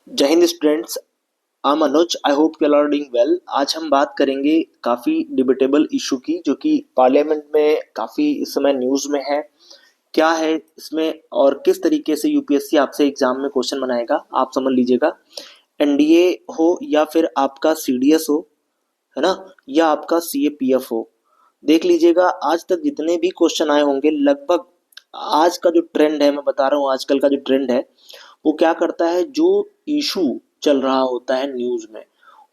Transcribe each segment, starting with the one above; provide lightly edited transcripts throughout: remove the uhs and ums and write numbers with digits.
जय हिंद students. I am Anuj. I hope you are doing well. आज हम बात करेंगे काफी डिबेटेबल इशू की, जो कि पार्लियामेंट में काफी इस समय न्यूज में है। क्या है इसमें और किस तरीके से यूपीएससी आपसे एग्जाम में क्वेश्चन बनाएगा, आप समझ लीजिएगा। एनडीए हो या फिर आपका सीडीएस हो, है ना, या आपका सीएपीएफ हो, देख लीजिएगा आज तक जितने भी क्वेश्चन आए होंगे लगभग। आज का जो ट्रेंड है, मैं बता रहा हूँ आजकल का जो ट्रेंड है, वो क्या करता है, जो इशू चल रहा होता है न्यूज में,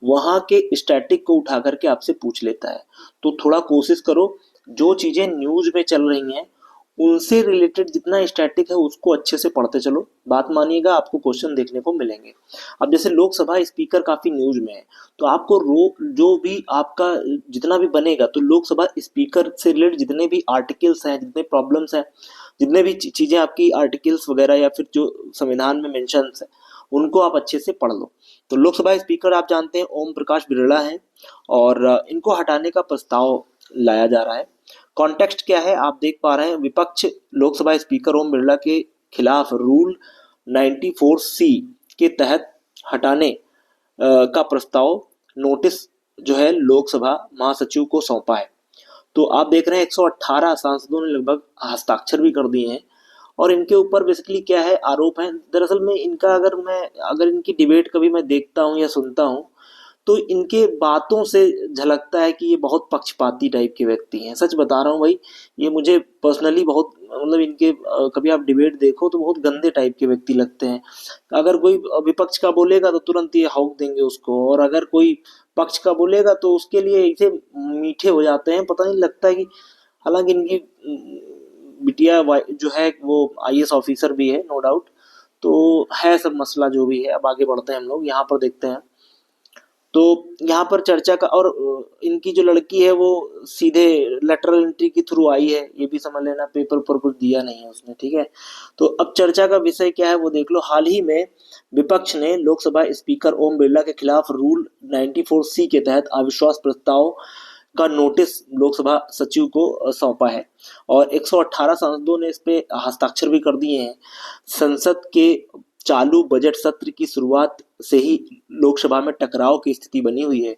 वहां के स्टैटिक को उठा करके आपसे पूछ लेता है। तो थोड़ा कोशिश करो, जो चीजें न्यूज में चल रही हैं उनसे रिलेटेड जितना स्टैटिक है उसको अच्छे से पढ़ते चलो। बात मानिएगा, आपको क्वेश्चन देखने को मिलेंगे। अब जैसे लोकसभा स्पीकर काफी न्यूज में है, तो आपको जो भी आपका जितना भी बनेगा, तो लोकसभा स्पीकर से रिलेटेड जितने भी आर्टिकल्स हैं, जितने प्रॉब्लम्स हैं, जितने भी चीजें आपकी आर्टिकल्स वगैरह या फिर जो संविधान में मेंशन है, उनको आप अच्छे से पढ़ लो। तो लोकसभा स्पीकर आप जानते हैं ओम प्रकाश बिरला हैं, और इनको हटाने का प्रस्ताव लाया जा रहा है। कॉन्टेक्स्ट क्या है आप देख पा रहे हैं। विपक्ष लोकसभा स्पीकर ओम बिरला के खिलाफ रूल 94 सी के तहत हटाने का प्रस्ताव नोटिस जो है लोकसभा महासचिव को सौंपा है। तो आप देख रहे हैं 118 सांसदों ने लगभग हस्ताक्षर भी कर दिए हैं। और इनके ऊपर बेसिकली क्या है, आरोप है। दरअसल में इनका अगर इनकी डिबेट कभी मैं देखता हूँ या सुनता हूँ, तो इनके बातों से झलकता है कि ये बहुत पक्षपाती टाइप के व्यक्ति हैं। सच बता रहा हूँ भाई, ये मुझे पर्सनली बहुत मतलब इनके कभी आप डिबेट देखो तो बहुत गंदे टाइप के व्यक्ति लगते हैं। अगर कोई विपक्ष का बोलेगा तो तुरंत ये हौक देंगे उसको, और अगर कोई पक्ष का बोलेगा तो उसके लिए ऐसे मीठे हो जाते हैं, पता नहीं लगता है कि हालांकि इनकी बिटिया जो है वो आईएएस ऑफिसर भी है, नो डाउट। तो है सब मसला जो भी है। अब आगे बढ़ते हैं हम लोग, यहाँ पर देखते हैं। तो यहाँ पर चर्चा का, और इनकी जो लड़की है वो सीधे लेटरल एंट्री के थ्रू आई है, ये भी समझ लेना, पेपर पर कुछ दिया नहीं है उसने, ठीक है। तो अब चर्चा का विषय क्या है वो देख लो। हाल ही में विपक्ष ने लोकसभा स्पीकर ओम बिरला के खिलाफ रूल 94 सी के तहत अविश्वास प्रस्ताव का नोटिस लोकसभा सचिव को सौंपा है, और 118 सांसदों ने इस पे हस्ताक्षर भी कर दिए हैं। संसद के चालू बजट सत्र की शुरुआत से ही लोकसभा में टकराव की स्थिति बनी हुई है।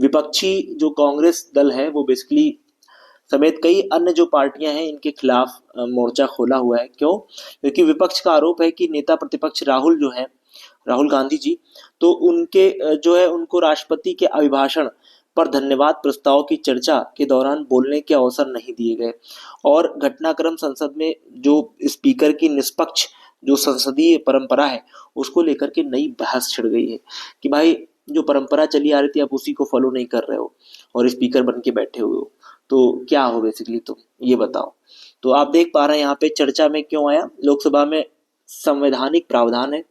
विपक्षी जो कांग्रेस दल है वो बेसिकली समेत कई अन्य जो पार्टियां हैं इनके खिलाफ मोर्चा खोला हुआ है। क्यों? क्योंकि विपक्ष का आरोप है कि नेता प्रतिपक्ष राहुल जो है, राहुल गांधी जी, तो उनके जो है उनको राष्ट्रपति के अभिभाषण पर धन्यवाद प्रस्ताव की चर्चा के दौरान बोलने के अवसर नहीं दिए गए, और घटनाक्रम संसद में जो स्पीकर की निष्पक्ष जो संसदीय परंपरा है उसको लेकर के नई बहस छिड़ गई है कि भाई जो परंपरा चली आ रही थी आप उसी को फॉलो नहीं कर रहे हो और स्पीकर बन के बैठे हुए हो, तो क्या हो बेसिकली, तुम ये बताओ। तो आप देख पा रहे हैं यहाँ पे चर्चा में क्यों आया। लोकसभा में संवैधानिक प्रावधान है,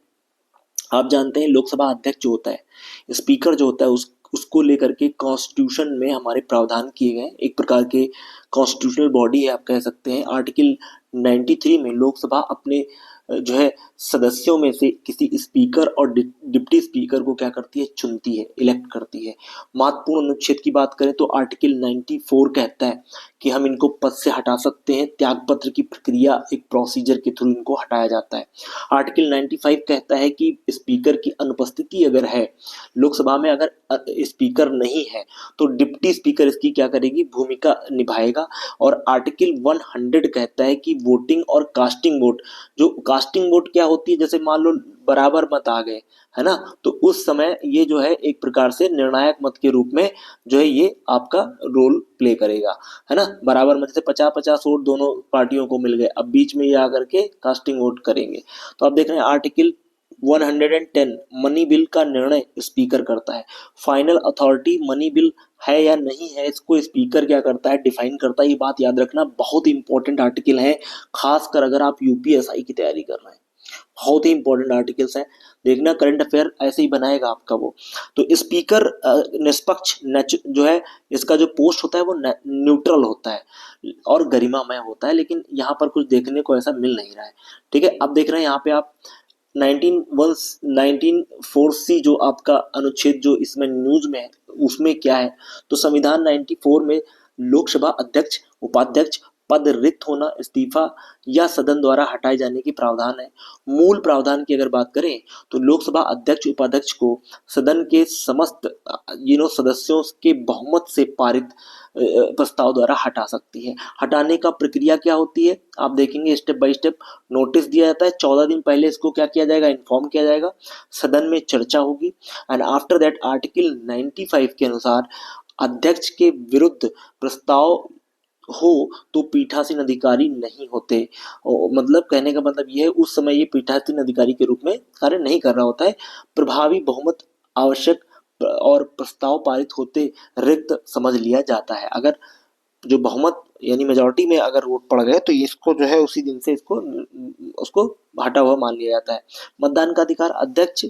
आप जानते हैं लोकसभा अध्यक्ष जो होता है, स्पीकर जो होता है, उसको लेकर के कॉन्स्टिट्यूशन में हमारे प्रावधान किए गए। एक प्रकार के कॉन्स्टिट्यूशनल बॉडी है आप कह सकते हैं। आर्टिकल 93 में लोकसभा अपने जो है सदस्यों में से किसी स्पीकर और डिप्टी स्पीकर को क्या करती है, चुनती है, इलेक्ट करती है। महत्वपूर्ण अनुच्छेद की बात करें तो आर्टिकल 94 कहता है कि हम इनको पद से हटा सकते हैं। त्यागपत्र की प्रक्रिया, एक प्रोसीजर के थ्रू इनको हटाया जाता है। आर्टिकल 95 कहता है कि स्पीकर की अनुपस्थिति अगर है लोकसभा में, अगर स्पीकर नहीं है तो डिप्टी स्पीकर इसकी क्या करेगी, भूमिका निभाएगा। और आर्टिकल 100 कहता है कि वोटिंग और कास्टिंग वोट, जो कास्टिंग वोट क्या होती है, जैसे मान लो बराबर मत आ गए, है ना, तो उस समय ये जो है एक प्रकार से निर्णायक मत के रूप में जो है ये आपका रोल प्ले करेगा, है ना। बराबर मत जैसे 50-50 वोट दोनों पार्टियों को मिल गए, अब बीच में ये आकर के कास्टिंग वोट करेंगे। तो आप देख रहे हैं आर्टिकल 110 मनी बिल का निर्णय स्पीकर करता है। फाइनल अथॉरिटी मनी बिल है या नहीं है, इसको स्पीकर क्या करता है, डिफाइन करता है। ये बात याद रखना, बहुत इंपॉर्टेंट आर्टिकल है, खासकर अगर आप यूपीएसआई की तैयारी कर रहे हैं। बहुत ही इंपॉर्टेंट आर्टिकल्स हैं, देखना करंट अफेयर ऐसे ही बनाएगा आपका वो। तो स्पीकर निष्पक्ष जो है, इसका जो पोस्ट होता है वो न्यूट्रल होता है और गरिमामय होता है, लेकिन यहाँ पर कुछ देखने को ऐसा मिल नहीं रहा है, ठीक है। अब देख रहे हैं यहाँ पे आप 19 सी जो आपका अनुच्छेद जो इसमें न्यूज में है उसमें क्या है, तो संविधान 94 में लोकसभा अध्यक्ष, उपाध्यक्ष, पद रिक्त होना, इस्तीफा या सदन द्वारा हटाए जाने की प्रावधान है। मूल प्रावधान की अगर बात करें तो लोकसभा अध्यक्ष उपाध्यक्ष को सदन के समस्त सदस्यों के बहुमत से पारित प्रस्ताव द्वारा हटा सकती है। हटाने का प्रक्रिया क्या होती है आप देखेंगे, स्टेप बाय स्टेप नोटिस दिया जाता है। 14 दिन पहले इसको क्या किया जाएगा, इन्फॉर्म किया जाएगा, सदन में चर्चा होगी एंड आफ्टर दैट आर्टिकल 95 के अनुसार अध्यक्ष के विरुद्ध प्रस्ताव हो तो पीठासीन अधिकारी नहीं होते। मतलब कहने का मतलब ये है उस समय ये पीठासीन अधिकारी के रूप में कार्य नहीं कर रहा होता है। प्रभावी बहुमत आवश्यक और प्रस्ताव पारित होते रिक्त समझ लिया जाता है। अगर जो बहुमत यानी मेजोरिटी में अगर वोट पड़ गए तो इसको जो है उसी दिन से उसको हटा हुआ मान लिया जाता है। मतदान का अधिकार, अध्यक्ष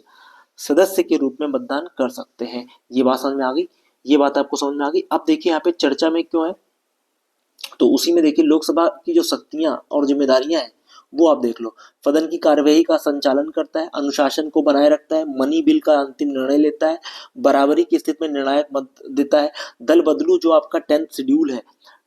सदस्य के रूप में मतदान कर सकते हैं। ये बात समझ में आ गई, ये बात आपको समझ में आ गई। अब देखिए यहाँ पे चर्चा में क्यों है, तो उसी में देखिए लोकसभा की जो शक्तियां और जिम्मेदारियां हैं वो आप देख लो। सदन की कार्यवाही का संचालन करता है, अनुशासन को बनाए रखता है, मनी बिल का अंतिम निर्णय लेता है, बराबरी की स्थिति में निर्णायक मत देता है। दल बदलू जो आपका 10th शेड्यूल है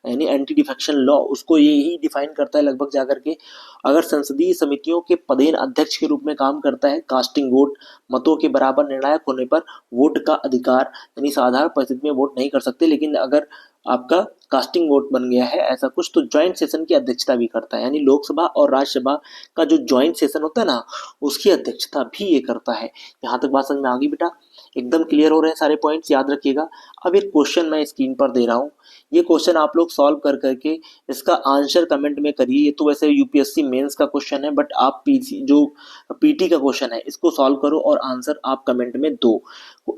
यानी एंटी डिफेक्शन लॉ, उसको ये ही डिफाइन करता है लगभग जाकर के। अगर संसदीय समितियों के पदेन अध्यक्ष के रूप में काम करता है, कास्टिंग वोट मतों के बराबर निर्णायक होने पर वोट का अधिकार यानी साधारण परिस्थिति में वोट नहीं कर सकते, लेकिन अगर आपका कास्टिंग वोट बन गया है ऐसा कुछ तो ज्वाइंट सेशन की अध्यक्षता भी करता है। यानी लोकसभा और राज्यसभा का जो ज्वाइंट सेशन होता है ना उसकी अध्यक्षता भी ये करता है। यहाँ तक बात समझ में आ गई बेटा, एकदम क्लियर हो रहे हैं सारे पॉइंट्स, याद रखिएगा। अब एक क्वेश्चन मैं स्क्रीन पर दे रहा हूँ, ये क्वेश्चन आप लोग सॉल्व कर करके इसका आंसर कमेंट में करिए। ये तो वैसे यूपीएससी मेंस का क्वेश्चन है बट आप पीटी का क्वेश्चन है, इसको सॉल्व करो और आंसर आप कमेंट में दो।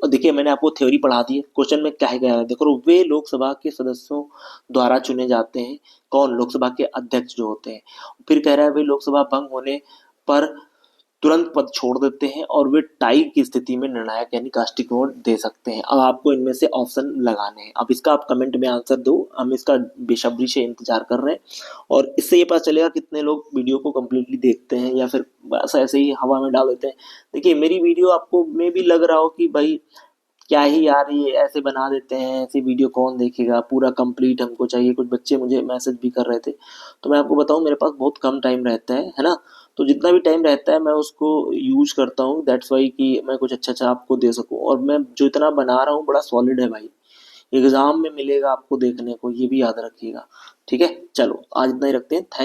देखिए मैंने आपको थ्योरी पढ़ा दी है, क्वेश्चन में क्या है देखो, वे लोकसभा के सदस्यों द्वारा चुने जाते हैं। कौन? लोकसभा के अध्यक्ष जो होते हैं। फिर कह रहा है वे लोकसभा भंग होने पर तुरंत पद छोड़ देते हैं और वे टाई की स्थिति में निर्णायक यानी कास्टिंग वोट दे सकते हैं। अब आपको इनमें से ऑप्शन लगाने हैं, अब इसका आप कमेंट में आंसर दो, हम इसका बेसब्री से इंतजार कर रहे हैं। और इससे ये पता चलेगा कितने लोग वीडियो को कम्प्लीटली देखते हैं या फिर बस ऐसे ही हवा में डाल देते हैं। देखिए मेरी वीडियो आपको में भी लग रहा हो कि भाई क्या ही यार ये ऐसे बना देते हैं, ऐसी वीडियो कौन देखेगा, पूरा कंप्लीट हमको चाहिए। कुछ बच्चे मुझे मैसेज भी कर रहे थे, तो मैं आपको बताऊं मेरे पास बहुत कम टाइम रहता है ना, तो जितना भी टाइम रहता है मैं उसको यूज करता हूँ। दैट्स वाई कि मैं कुछ अच्छा अच्छा आपको दे सकूँ, और मैं जो इतना बना रहा हूँ बड़ा सॉलिड है भाई, एग्जाम में मिलेगा आपको देखने को, ये भी याद रखिएगा। ठीक है, चलो आज इतना ही रखते हैं। थैंक